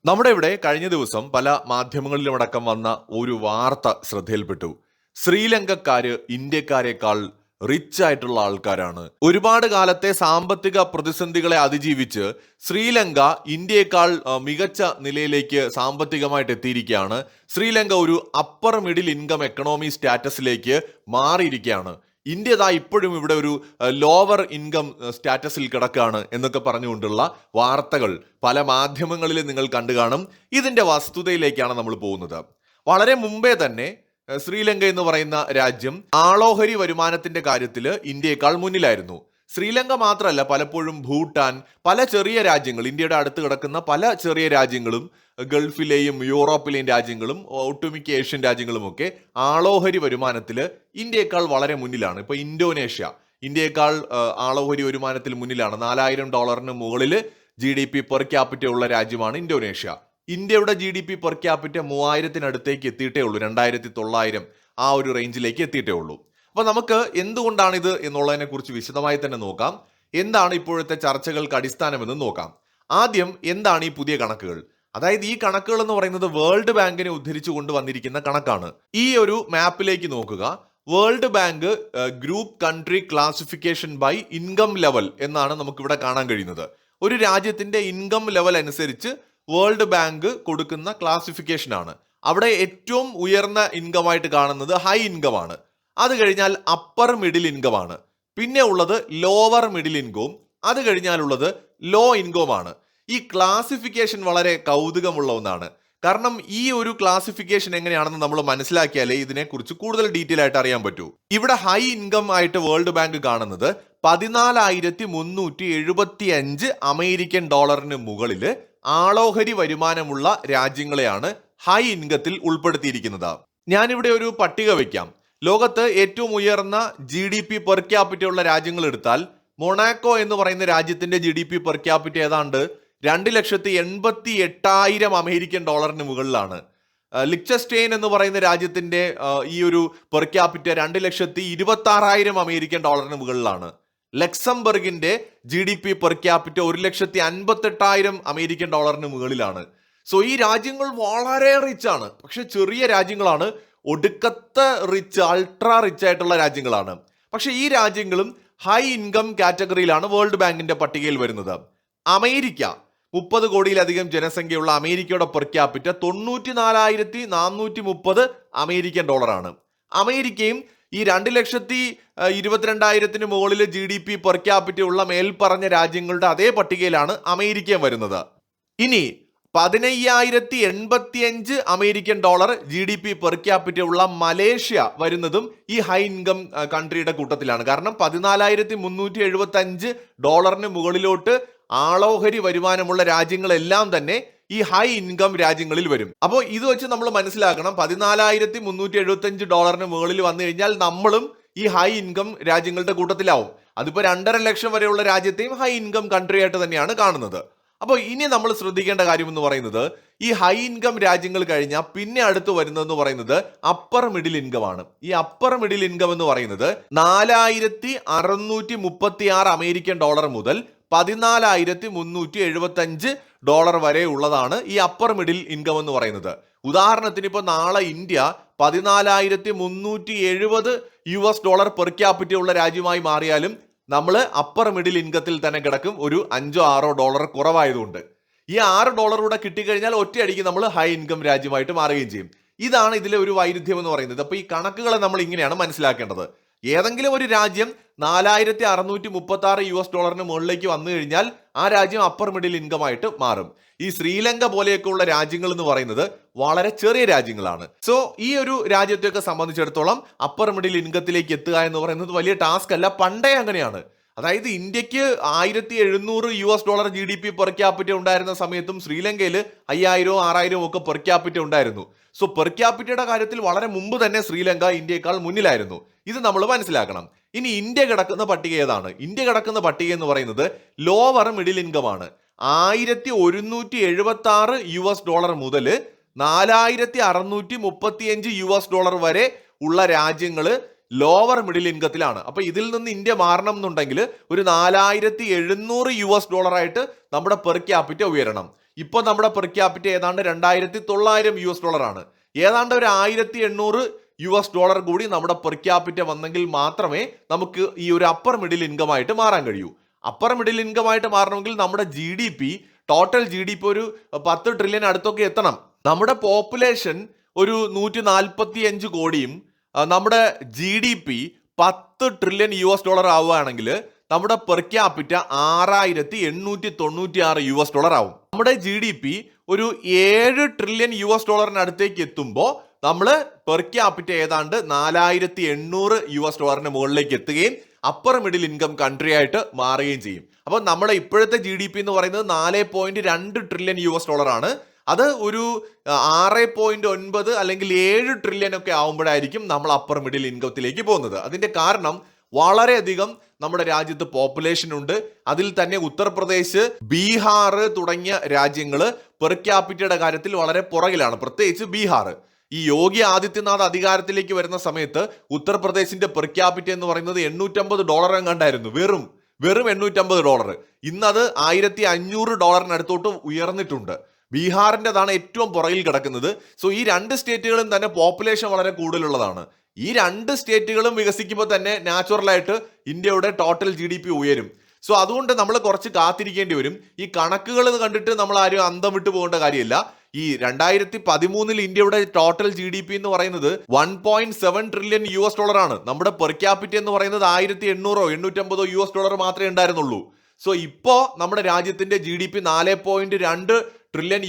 നമ്മുടെ ഇവിടെ കഴിഞ്ഞ ദിവസം പല മാധ്യമങ്ങളിലും അടക്കം വന്ന ഒരു വാർത്ത ശ്രദ്ധയിൽപ്പെട്ടു. ശ്രീലങ്കക്കാര് ഇന്ത്യക്കാരെക്കാൾ റിച്ച് ആയിട്ടുള്ള ആൾക്കാരാണ്. ഒരുപാട് കാലത്തെ സാമ്പത്തിക പ്രതിസന്ധികളെ അതിജീവിച്ച് ശ്രീലങ്ക ഇന്ത്യയെക്കാൾ മികച്ച നിലയിലേക്ക് സാമ്പത്തികമായിട്ട് എത്തിയിരിക്കുകയാണ്. ശ്രീലങ്ക ഒരു അപ്പർ മിഡിൽ ഇൻകം എക്കണോമി സ്റ്റാറ്റസിലേക്ക് മാറിയിരിക്കുകയാണ്. ഇന്ത്യ ദാ ഇപ്പോഴും ഇവിടെ ഒരു ലോവർ ഇൻകം സ്റ്റാറ്റസിൽ കിടക്കുകയാണ് എന്നൊക്കെ പറഞ്ഞുകൊണ്ടുള്ള വാർത്തകൾ പല മാധ്യമങ്ങളിലും നിങ്ങൾ കണ്ടു കാണും. ഇതിന്റെ വസ്തുതയിലേക്കാണ് നമ്മൾ പോകുന്നത്. വളരെ മുമ്പേ തന്നെ ശ്രീലങ്ക എന്ന് പറയുന്ന രാജ്യം ആളോഹരി വരുമാനത്തിന്റെ കാര്യത്തിൽ ഇന്ത്യയെക്കാൾ മുന്നിലായിരുന്നു. ശ്രീലങ്ക മാത്രമല്ല, പലപ്പോഴും ഭൂട്ടാൻ, പല ചെറിയ രാജ്യങ്ങൾ, ഇന്ത്യയുടെ അടുത്ത് കിടക്കുന്ന പല ചെറിയ രാജ്യങ്ങളും ഗൾഫിലെയും യൂറോപ്പിലെയും രാജ്യങ്ങളും ഒട്ടുമിക്ക ഏഷ്യൻ രാജ്യങ്ങളുമൊക്കെ ആളോഹരി വരുമാനത്തിൽ ഇന്ത്യയെക്കാൾ വളരെ മുന്നിലാണ്. ഇപ്പൊ ഇന്തോനേഷ്യ ഇന്ത്യയെക്കാൾ ആളോഹരി വരുമാനത്തിൽ മുന്നിലാണ്. $4000 മുകളിൽ GDP പെർ ക്യാപിറ്റ ഉള്ള രാജ്യമാണ് ഇന്തോനേഷ്യ. ഇന്ത്യയുടെ GDP പെർ ക്യാപിറ്റ 3000-അടുത്തേക്ക് എത്തിയിട്ടേ ഉള്ളൂ. 2900 ആ ഒരു റേഞ്ചിലേക്ക് എത്തിയിട്ടേ ഉള്ളൂ. അപ്പൊ നമുക്ക് എന്തുകൊണ്ടാണിത് എന്നുള്ളതിനെ കുറിച്ച് വിശദമായി തന്നെ നോക്കാം. എന്താണ് ഇപ്പോഴത്തെ ചർച്ചകൾക്ക് അടിസ്ഥാനമെന്ന് നോക്കാം. ആദ്യം എന്താണ് ഈ പുതിയ കണക്കുകൾ? അതായത് ഈ കണക്കുകൾ എന്ന് പറയുന്നത് വേൾഡ് ബാങ്കിനെ ഉദ്ധരിച്ചു കൊണ്ടുവന്നിരിക്കുന്ന കണക്കാണ്. ഈ ഒരു മാപ്പിലേക്ക് നോക്കുക. World bank group country classification by income level എന്നാണ് നമുക്കിവിടെ കാണാൻ കഴിയുന്നത്. ഒരു രാജ്യത്തിന്റെ ഇൻകം ലെവൽ അനുസരിച്ച് വേൾഡ് ബാങ്ക് കൊടുക്കുന്ന ക്ലാസിഫിക്കേഷൻ ആണ്. അവിടെ ഏറ്റവും ഉയർന്ന ഇൻകം ആയിട്ട് കാണുന്നത് ഹൈ ഇൻകം ആണ്. അത് കഴിഞ്ഞാൽ അപ്പർ മിഡിൽ ഇൻകം ആണ്. പിന്നെ ഉള്ളത് ലോവർ മിഡിൽ ഇൻകവും, അത് കഴിഞ്ഞാലുള്ളത് ലോ ഇൻകവും ആണ്. ഈ ക്ലാസിഫിക്കേഷൻ വളരെ കൗതുകമുള്ള ഒന്നാണ്. കാരണം ഈ ഒരു ക്ലാസിഫിക്കേഷൻ എങ്ങനെയാണെന്ന് നമ്മൾ മനസ്സിലാക്കിയാലേ ഇതിനെക്കുറിച്ച് കൂടുതൽ ഡീറ്റെയിൽ ആയിട്ട് അറിയാൻ പറ്റൂ. ഇവിടെ ഹൈ ഇൻകം ആയിട്ട് വേൾഡ് ബാങ്ക് കാണുന്നത് $14,375 അമേരിക്കൻ ഡോളറിന് മുകളിൽ ആളോഹരി വരുമാനമുള്ള രാജ്യങ്ങളെയാണ് ഹൈ ഇൻകത്തിൽ ഉൾപ്പെടുത്തിയിരിക്കുന്നത്. ഞാനിവിടെ ഒരു പട്ടിക വയ്ക്കാം. ലോകത്ത് ഏറ്റവും ഉയർന്ന GDP പെർ ക്യാപിറ്റ ഉള്ള രാജ്യങ്ങൾ എടുത്താൽ മൊണാക്കോ എന്ന് പറയുന്ന രാജ്യത്തിന്റെ GDP പെർ ക്യാപിറ്റ ഏതാണ്ട് 2,88,000 അമേരിക്കൻ ഡോളറിന് മുകളിലാണ്. ലിക്ചസ്റ്റെയിൻ എന്ന് പറയുന്ന രാജ്യത്തിന്റെ ഈ ഒരു പെർ ക്യാപിറ്റ 2,26,000 അമേരിക്കൻ ഡോളറിന് മുകളിലാണ്. ലക്സംബർഗിന്റെ GDP പെർ ക്യാപിറ്റ 1,58,000 അമേരിക്കൻ ഡോളറിന് മുകളിലാണ്. സോ ഈ രാജ്യങ്ങൾ വളരെ റിച്ച് ആണ്. പക്ഷെ ചെറിയ രാജ്യങ്ങളാണ്, ഒടുക്കത്തെ റിച്ച്, അൾട്രാ റിച്ച് ആയിട്ടുള്ള രാജ്യങ്ങളാണ്. പക്ഷെ ഈ രാജ്യങ്ങളും ഹൈ ഇൻകം കാറ്റഗറിയിലാണ് വേൾഡ് ബാങ്കിന്റെ പട്ടികയിൽ വരുന്നത്. അമേരിക്ക, 30 കോടിയിലധികം ജനസംഖ്യയുള്ള അമേരിക്കയുടെ പെർ ക്യാപിറ്റ 94,430 അമേരിക്കൻ ഡോളറാണ്. അമേരിക്കയും ഈ 2,22,000 മുകളിൽ GDP പെർ ക്യാപിറ്റ ഉള്ള മേൽപ്പറഞ്ഞ രാജ്യങ്ങളുടെ അതേ പട്ടികയിലാണ് അമേരിക്കയും വരുന്നത്. ഇനി 15,085 American dollar GDP per capita ഉള്ള മലേഷ്യ വരുന്നതും ഈ ഹൈ ഇൻകം കൺട്രിയുടെ കൂട്ടത്തിലാണ്. കാരണം $14,375 മുകളിലോട്ട് ആളോഹരി വരുമാനമുള്ള രാജ്യങ്ങളെല്ലാം തന്നെ ഈ ഹൈ ഇൻകം രാജ്യങ്ങളിൽ വരും. അപ്പോൾ ഇത് വെച്ച് നമ്മൾ മനസ്സിലാക്കണം, $14,375 മുകളിൽ വന്നു കഴിഞ്ഞാൽ നമ്മളും ഈ ഹൈ ഇൻകം രാജ്യങ്ങളുടെ കൂട്ടത്തിലാവും. അതിപ്പോ 2.5 ലക്ഷം വരെയുള്ള രാജ്യത്തെയും ഹൈ ഇൻകം കൺട്രി ആയിട്ട് തന്നെയാണ് കാണുന്നത്. അപ്പോൾ ഇനി നമ്മൾ ശ്രദ്ധിക്കേണ്ട കാര്യം എന്ന് പറയുന്നത്, ഈ ഹൈ ഇൻകം രാജ്യങ്ങൾ കഴിഞ്ഞാൽ പിന്നെ അടുത്ത് വരുന്നതെന്ന് പറയുന്നത് അപ്പർ മിഡിൽ ഇൻകം ആണ്. ഈ അപ്പർ മിഡിൽ ഇൻകം എന്ന് പറയുന്നത് $4,636 അമേരിക്കൻ ഡോളർ മുതൽ $14,375 വരെ ഉള്ളതാണ് ഈ അപ്പർ മിഡിൽ ഇൻകം എന്ന് പറയുന്നത്. ഉദാഹരണത്തിന് ഇപ്പോൾ നാളെ ഇന്ത്യ $14,370 പെർ ക്യാപിറ്റ ഉള്ള രാജ്യമായി മാറിയാലും നമ്മൾ അപ്പർ മിഡിൽ ഇൻകത്തിൽ തന്നെ കിടക്കും, ഒരു $5-6 കുറവായതുകൊണ്ട്. ഈ $6 കൂടെ കിട്ടിക്കഴിഞ്ഞാൽ ഒറ്റയടിക്ക് നമ്മൾ ഹൈ ഇൻകം രാജ്യമായിട്ട് മാറുകയും ചെയ്യും. ഇതാണ് ഇതിലെ ഒരു വൈരുദ്ധ്യം എന്ന് പറയുന്നത്. അപ്പൊ ഈ കണക്കുകളെ നമ്മൾ ഇങ്ങനെയാണ് മനസ്സിലാക്കേണ്ടത്. ഏതെങ്കിലും ഒരു രാജ്യം $4,636 മുകളിലേക്ക് വന്നു കഴിഞ്ഞാൽ ആ രാജ്യം അപ്പർ മിഡിൽ ഇൻകം ആയിട്ട് മാറും. ഈ ശ്രീലങ്ക പോലെയൊക്കെയുള്ള രാജ്യങ്ങൾ എന്ന് പറയുന്നത് വളരെ ചെറിയ രാജ്യങ്ങളാണ്. സോ ഈ ഒരു രാജ്യത്തെയൊക്കെ സംബന്ധിച്ചിടത്തോളം അപ്പർ മിഡിൽ ഇൻകത്തിലേക്ക് എത്തുക എന്ന് പറയുന്നത് വലിയ ടാസ്ക് അല്ല. പണ്ടേ അങ്ങനെയാണ്. അതായത് ഇന്ത്യക്ക് $1,700 GDP പെർ ക്യാപിറ്റ ഉണ്ടായിരുന്ന സമയത്തും ശ്രീലങ്കയിൽ 5,000-6,000 ഒക്കെ പെർ ക്യാപിറ്റ ഉണ്ടായിരുന്നു. സോ പെർ ക്യാപിറ്റയുടെ കാര്യത്തിൽ വളരെ മുമ്പ് തന്നെ ശ്രീലങ്ക ഇന്ത്യയെക്കാൾ മുന്നിലായിരുന്നു. ഇത് നമ്മൾ മനസ്സിലാക്കണം. ഇനി ഇന്ത്യ കിടക്കുന്ന പട്ടിക ഏതാണ്? ഇന്ത്യ കിടക്കുന്ന പട്ടിക എന്ന് പറയുന്നത് ലോവർ മിഡിൽ ഇൻകം ആണ്. $1,176 മുതൽ $4,635 വരെ ഉള്ള രാജ്യങ്ങള് ലോവർ മിഡിൽ ഇൻകത്തിലാണ്. അപ്പൊ ഇതിൽ നിന്ന് ഇന്ത്യ മാറണം എന്നുണ്ടെങ്കിൽ ഒരു $4,700 ആയിട്ട് നമ്മുടെ പെർ ക്യാപിറ്റ ഉയരണം. ഇപ്പോൾ നമ്മുടെ പെർ ക്യാപിറ്റ ഏതാണ്ട് $2,900 ആണ്. ഏതാണ്ട് ഒരു $1,800 കൂടി നമ്മുടെ പെർ ക്യാപിറ്റ വന്നെങ്കിൽ മാത്രമേ നമുക്ക് ഈ ഒരു അപ്പർ മിഡിൽ ഇൻകം ആയിട്ട് മാറാൻ കഴിയൂ. അപ്പർ മിഡിൽ ഇൻകം ആയിട്ട് മാറണമെങ്കിൽ നമ്മുടെ ടോട്ടൽ ജി ഡി പി ഒരു 10 ട്രില്യൺ അടുത്തൊക്കെ എത്തണം. നമ്മുടെ പോപ്പുലേഷൻ ഒരു 145 കോടിയും നമ്മുടെ ജി ഡി പി $10 ട്രില്യൺ ആവുകയാണെങ്കിൽ നമ്മുടെ പെർ ക്യാപിറ്റ $6,896 ആവും. നമ്മുടെ ജി ഡി പി ഒരു $7 ട്രില്യൺ അടുത്തേക്ക് എത്തുമ്പോൾ നമ്മൾ പെർ ക്യാപിറ്റ ഏതാണ്ട് $4,800 മുകളിലേക്ക് എത്തുകയും അപ്പർ മിഡിൽ ഇൻകം കൺട്രി ആയിട്ട് മാറുകയും ചെയ്യും. അപ്പോൾ നമ്മുടെ ഇപ്പോഴത്തെ ജി ഡി പി എന്ന് പറയുന്നത് $4.2 ട്രില്യൺ ആണ്. അത് ഒരു 6.9 അല്ലെങ്കിൽ 7 ട്രില്യൺ ഒക്കെ ആവുമ്പോഴായിരിക്കും നമ്മൾ അപ്പർ മിഡിൽ ഇൻകത്തിലേക്ക് പോകുന്നത്. അതിന്റെ കാരണം വളരെയധികം നമ്മുടെ രാജ്യത്ത് പോപ്പുലേഷൻ ഉണ്ട്. അതിൽ തന്നെ ഉത്തർപ്രദേശ്, ബീഹാർ തുടങ്ങിയ രാജ്യങ്ങൾ പെർ ക്യാപിറ്റയുടെ കാര്യത്തിൽ വളരെ പുറകിലാണ്, പ്രത്യേകിച്ച് ബീഹാർ. ഈ യോഗി ആദിത്യനാഥ് അധികാരത്തിലേക്ക് വരുന്ന സമയത്ത് ഉത്തർപ്രദേശിന്റെ പെർ ക്യാപിറ്റ എന്ന് പറയുന്നത് $850 എങ്ങാണ്ടായിരുന്നു. വെറും $850. ഇന്നത് $1,500 അടുത്തോട്ട് ഉയർന്നിട്ടുണ്ട്. ബീഹാറിൻ്റെതാണ് ഏറ്റവും പുറകിൽ കിടക്കുന്നത്. സോ ഈ രണ്ട് സ്റ്റേറ്റുകളും തന്നെ പോപ്പുലേഷൻ വളരെ കൂടുതലുള്ളതാണ്. ഈ രണ്ട് സ്റ്റേറ്റുകളും വികസിക്കുമ്പോൾ തന്നെ നാച്ചുറലായിട്ട് ഇന്ത്യയുടെ ടോട്ടൽ ജി ഡി പി ഉയരും. സോ അതുകൊണ്ട് നമ്മൾ കുറച്ച് കാത്തിരിക്കേണ്ടി വരും. ഈ കണക്കുകൾ കണ്ടിട്ട് നമ്മൾ ആരും അന്തം വിട്ടു പോകേണ്ട കാര്യമില്ല. ഈ 2013 ഇന്ത്യയുടെ ടോട്ടൽ ജി ഡി പി എന്ന് പറയുന്നത് $1.7 ട്രില്യൺ ആണ്. നമ്മുടെ പെർ ക്യാപിറ്റ എന്ന് പറയുന്നത് $1,800-850 മാത്രമേ ഉണ്ടായിരുന്നുള്ളൂ. സോ ഇപ്പോ നമ്മുടെ രാജ്യത്തിന്റെ ജി ഡി പി $4.2 ട്രില്യൺ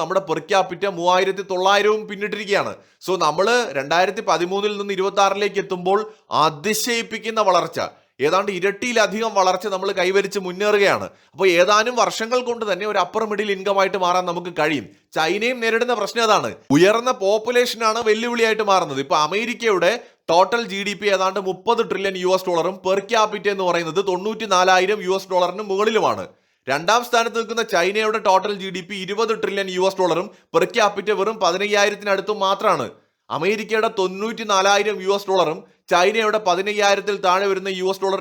നമ്മുടെ പെർ ക്യാപിറ്റ 3,900 പിന്നിട്ടിരിക്കുകയാണ്. സോ നമ്മൾ 2013 നിന്ന് 26 എത്തുമ്പോൾ അതിശയിപ്പിക്കുന്ന വളർച്ച, ഏതാണ്ട് ഇരട്ടിയിലധികം വളർച്ച നമ്മൾ കൈവരിച്ച് മുന്നേറുകയാണ്. അപ്പോൾ ഏതാനും വർഷങ്ങൾ കൊണ്ട് തന്നെ ഒരു അപ്പർ മിഡിൽ ഇൻകം ആയിട്ട് മാറാൻ നമുക്ക് കഴിയും. ചൈനയും നേരിടുന്ന പ്രശ്നം അതാണ്. ഉയർന്ന പോപ്പുലേഷനാണ് വെല്ലുവിളിയായിട്ട് മാറുന്നത്. ഇപ്പൊ അമേരിക്കയുടെ ടോട്ടൽ ജി ഡി പി ഏതാണ്ട് $30 ട്രില്യൺ പെർ ക്യാപിറ്റ എന്ന് പറയുന്നത് $94,000 മുകളിലുമാണ്. രണ്ടാം സ്ഥാനത്ത് നിൽക്കുന്ന ചൈനയുടെ total G D P $20 trillion per capita വെറും 15,000 മാത്രമാണ്. അമേരിക്കയുടെ $94,000 ചൈനയുടെ 15,000 താഴെ വരുന്ന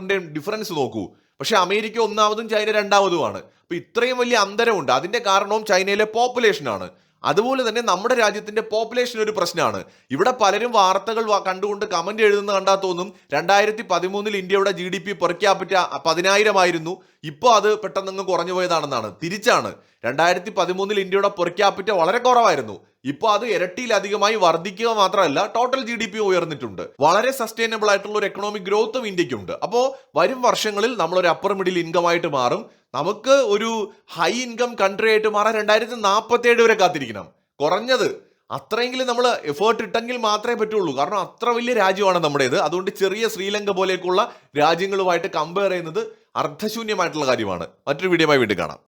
$ന്റെ ഡിഫറൻസ് നോക്കൂ. പക്ഷെ അമേരിക്ക ഒന്നാമതും ചൈന രണ്ടാമതുമാണ്. അപ്പൊ ഇത്രയും വലിയ അന്തരമുണ്ട്. അതിന്റെ കാരണവും ചൈനയിലെ പോപ്പുലേഷൻ ആണ്. അതുപോലെ തന്നെ നമ്മുടെ രാജ്യത്തിന്റെ പോപ്പുലേഷൻ ഒരു പ്രശ്നമാണ്. ഇവിടെ പലരും വാർത്തകൾ കണ്ടുകൊണ്ട് കമന്റ് എഴുതുന്ന കണ്ടാൽ തോന്നും 2013 ഇന്ത്യയുടെ G D P per capita 10,000 ആയിരുന്നു, ഇപ്പോൾ അത് പെട്ടെന്ന് കുറഞ്ഞു പോയതാണെന്നാണ്. തിരിച്ചാണ്. 2013 ഇന്ത്യയുടെ പെർ ക്യാപിറ്റ വളരെ കുറവായിരുന്നു. ഇപ്പോൾ അത് ഇരട്ടിയിലധികമായി വർദ്ധിക്കുക മാത്രമല്ല, ടോട്ടൽ ജി ഡി പി ഉയർന്നിട്ടുണ്ട്. വളരെ സസ്റ്റൈനബിൾ ആയിട്ടുള്ള ഒരു എക്കണോമിക് ഗ്രോത്തും ഇന്ത്യക്കുണ്ട്. അപ്പോൾ വരും വർഷങ്ങളിൽ നമ്മളൊരു അപ്പർ മിഡിൽ ഇൻകം ആയിട്ട് മാറും. നമുക്ക് ഒരു ഹൈ ഇൻകം കൺട്രി ആയിട്ട് മാറാൻ 2047 വരെ കാത്തിരിക്കണം. കുറഞ്ഞത് അത്രയെങ്കിലും നമ്മൾ എഫേർട്ട് ഇട്ടെങ്കിൽ മാത്രമേ പറ്റുള്ളൂ. കാരണം അത്ര വലിയ രാജ്യമാണ് നമ്മുടേത്. അതുകൊണ്ട് ചെറിയ ശ്രീലങ്ക പോലെയൊക്കെയുള്ള രാജ്യങ്ങളുമായിട്ട് കമ്പയർ ചെയ്യുന്നത് അർത്ഥശൂന്യമായിട്ടുള്ള കാര്യമാണ്. മറ്റൊരു വീഡിയോയുമായി വീണ്ടും കാണാം.